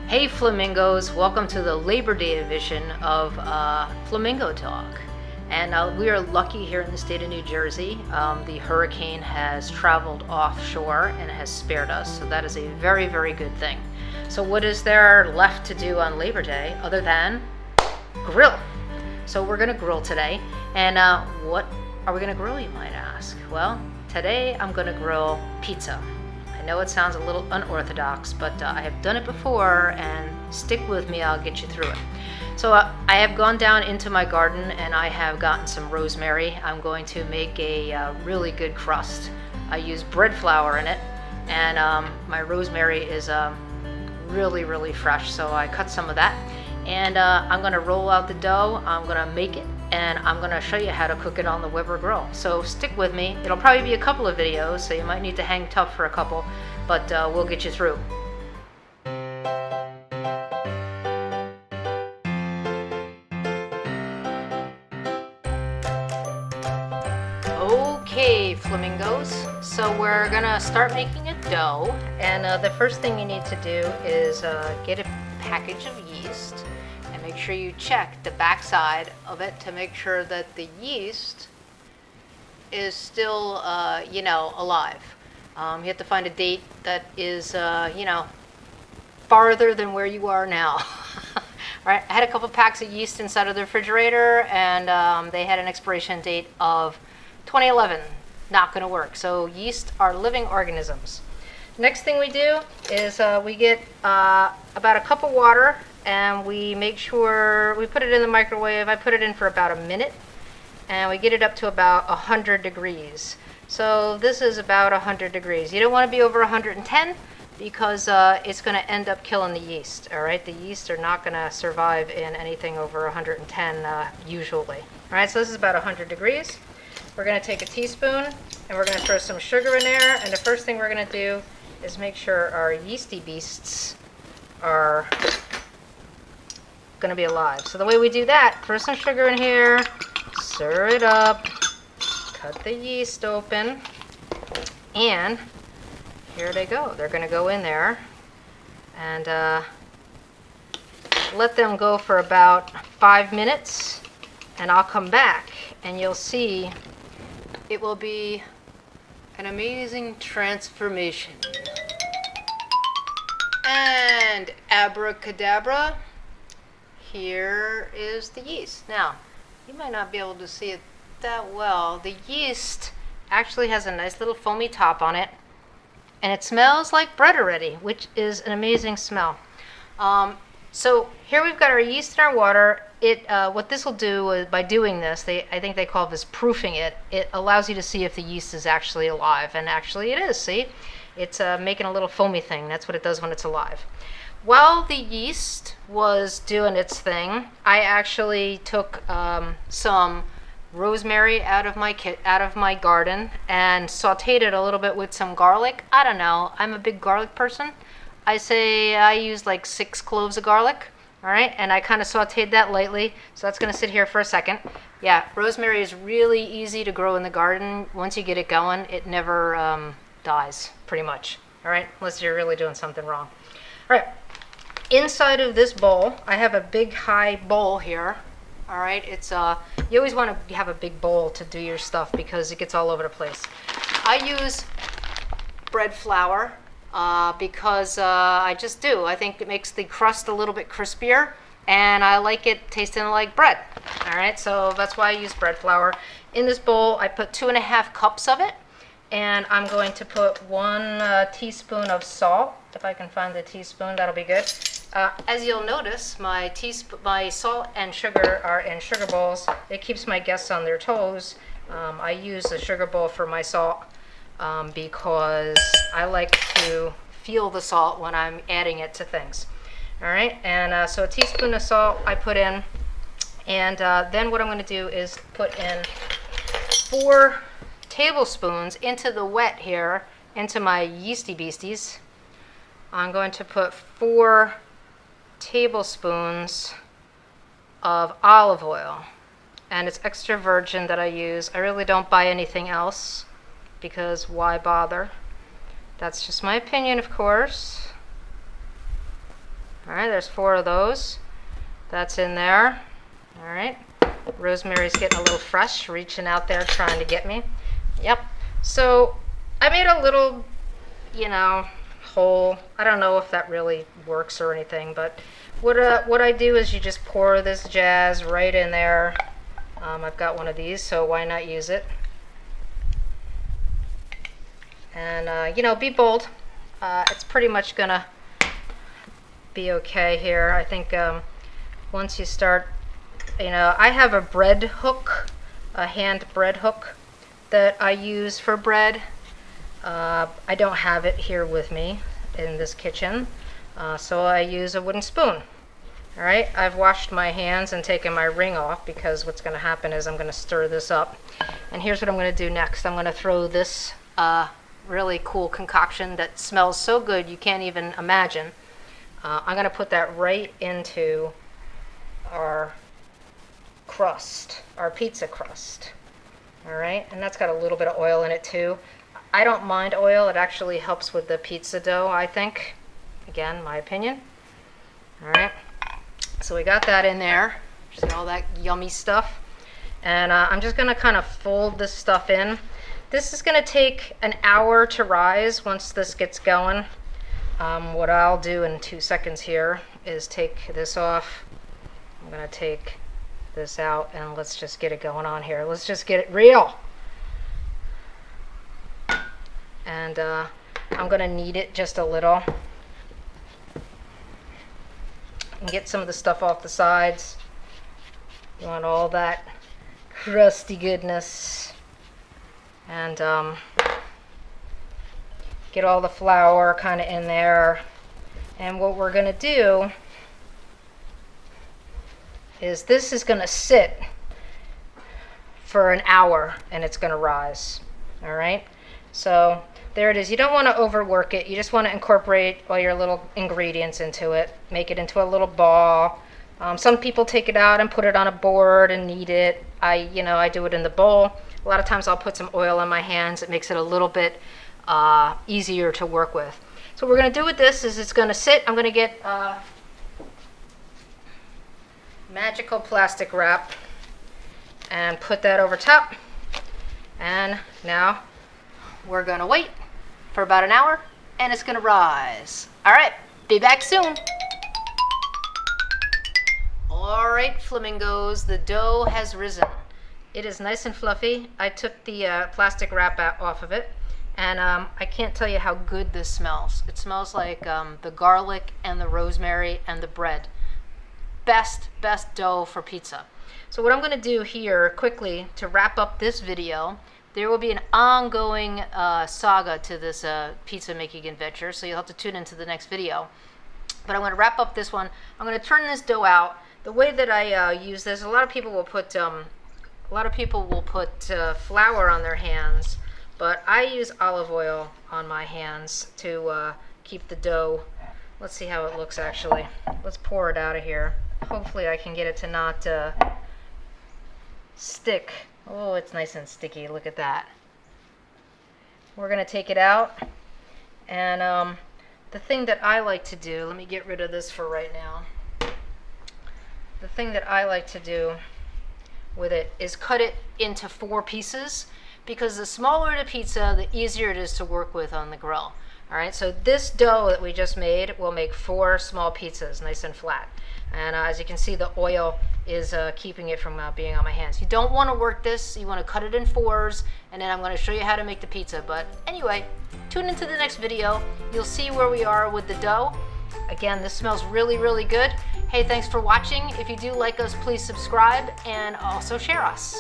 Hey Flamingos, welcome to the Labor Day edition of Flamingo Talk. And we are lucky here in the state of New Jersey. The hurricane has traveled offshore and has spared us, so that is a very, very good thing. So what is there left to do on Labor Day other than grill? So we're going to grill today. And what are we going to grill, you might ask? Well, today I'm going to grill pizza. I know it sounds a little unorthodox, but I have done it before, and stick with me, I'll get you through it. So I have gone down into my garden and I have gotten some rosemary. I'm going to make a really good crust. I use bread flour in it, and my rosemary is really, really fresh, so I cut some of that. And I'm going to roll out the dough, I'm going to make it, and I'm going to show you how to cook it on the Weber grill. So stick with me. It'll probably be a couple of videos, so you might need to hang tough for a couple, but we'll get you through. Okay, Flamingos. So we're going to start making a dough, and the first thing you need to do is get a package of yeast. Make sure you check the backside of it to make sure that the yeast is still, alive. You have to find a date that is, farther than where you are now. All right, I had a couple packs of yeast inside of the refrigerator, and they had an expiration date of 2011. Not going to work. So yeast are living organisms. Next thing we do is we get about a cup of water, and we make sure we put it in the microwave. I put it in for about a minute, and we get it up to about 100 degrees. So this is about 100 degrees. You don't want to be over 110 because it's going to end up killing the yeast. All right, the yeast are not going to survive in anything over 110 usually. All right, so this is about 100 degrees. We're going to take a teaspoon and we're going to throw some sugar in there. And the first thing we're going to do is make sure our yeasty beasts are going to be alive. So the way we do that, throw some sugar in here, stir it up, cut the yeast open, and here they go. They're going to go in there, and let them go for about 5 minutes, and I'll come back and you'll see it will be an amazing transformation. And abracadabra, here is the yeast. Now, you might not be able to see it that well. The yeast actually has a nice little foamy top on it, and it smells like bread already, which is an amazing smell. So here we've got our yeast and our water. What this will do by doing this, I think they call this proofing it. It allows you to see if the yeast is actually alive, and actually it is. See, it's making a little foamy thing. That's what it does when it's alive. While the yeast was doing its thing, I actually took some rosemary out of my garden and sauteed it a little bit with some garlic. I don't know, I'm a big garlic person. I say I use like 6 cloves of garlic. All right, and I kind of sauteed that lightly, so that's going to sit here for a second. Yeah, rosemary is really easy to grow in the garden. Once you get it going, it never dies, pretty much. All right, unless you're really doing something wrong. All right. Inside of this bowl, I have a big high bowl here. All right, it's you always want to have a big bowl to do your stuff because it gets all over the place. I use bread flour because I just do. I think it makes the crust a little bit crispier, and I like it tasting like bread. All right, so that's why I use bread flour. In this bowl, I put 2.5 cups of it, and I'm going to put 1 teaspoon of salt. If I can find the teaspoon, that'll be good. As you'll notice, my salt and sugar are in sugar bowls. It keeps my guests on their toes. I use a sugar bowl for my salt because I like to feel the salt when I'm adding it to things. All right, and so a teaspoon of salt I put in, and then what I'm going to do is put in 4 tablespoons into the wet here, into my yeasty beasties. I'm going to put 4 tablespoons of olive oil, and it's extra virgin that I use. I really don't buy anything else because why bother? That's just my opinion, of course. All right, there's 4 of those. That's in there. All right. Rosemary's getting a little fresh, reaching out there trying to get me. Yep. So I made a little, you know, hole. I don't know if that really works or anything, but what I do is you just pour this jazz right in there. I've got one of these, so why not use it? And you know, be bold. It's pretty much gonna be okay here. I think once you start, you know, I have a bread hook, a hand bread hook that I use for bread. I don't have it here with me in this kitchen, so I use a wooden spoon. All right, I've washed my hands and taken my ring off because what's going to happen is I'm going to stir this up. And here's what I'm going to do next. I'm going to throw this really cool concoction that smells so good you can't even imagine. I'm going to put that right into our crust, our pizza crust. All right, and that's got a little bit of oil in it too. I don't mind oil. It actually helps with the pizza dough, I think. Again, my opinion. All right, so we got that in there. See all that yummy stuff. And I'm just going to kind of fold this stuff in. This is going to take an hour to rise once this gets going. What I'll do in 2 seconds here is take this off. I'm going to take this out and let's just get it going on here. Let's just get it real. And I'm going to knead it just a little and get some of the stuff off the sides. You want all that crusty goodness. And get all the flour kind of in there. And what we're going to do is this is going to sit for an hour and it's going to rise. All right, so there it is. You don't want to overwork it. You just want to incorporate all your little ingredients into it, make it into a little ball. Some people take it out and put it on a board and knead it. I do it in the bowl. A lot of times I'll put some oil on my hands. It makes it a little bit easier to work with. So what we're going to do with this is it's going to sit. I'm going to get magical plastic wrap and put that over top. And now we're going to wait for about an hour and it's going to rise. All right, be back soon. All right, Flamingos, the dough has risen. It is nice and fluffy. I took the plastic wrap off of it, and I can't tell you how good this smells. It smells like the garlic and the rosemary and the bread. Best dough for pizza. So what I'm going to do here quickly to wrap up this video, there will be an ongoing saga to this pizza making adventure, so you'll have to tune into the next video. But I'm going to wrap up this one. I'm going to turn this dough out. The way that I use this, a lot of people will put flour on their hands, but I use olive oil on my hands to keep the dough. Let's see how it looks actually. Let's pour it out of here. Hopefully I can get it to not stick. Oh, it's nice and sticky. Look at that. We're going to take it out. And the thing that I like to do, let me get rid of this for right now. The thing that I like to do with it is cut it into 4 pieces, because the smaller the pizza, the easier it is to work with on the grill. All right, so this dough that we just made will make 4 small pizzas, nice and flat. And as you can see, the oil is keeping it from being on my hands. You don't want to work this. You want to cut it in 4s, and then I'm going to show you how to make the pizza. But anyway, tune into the next video. You'll see where we are with the dough. Again, this smells really, really good. Hey, thanks for watching. If you do like us, please subscribe and also share us.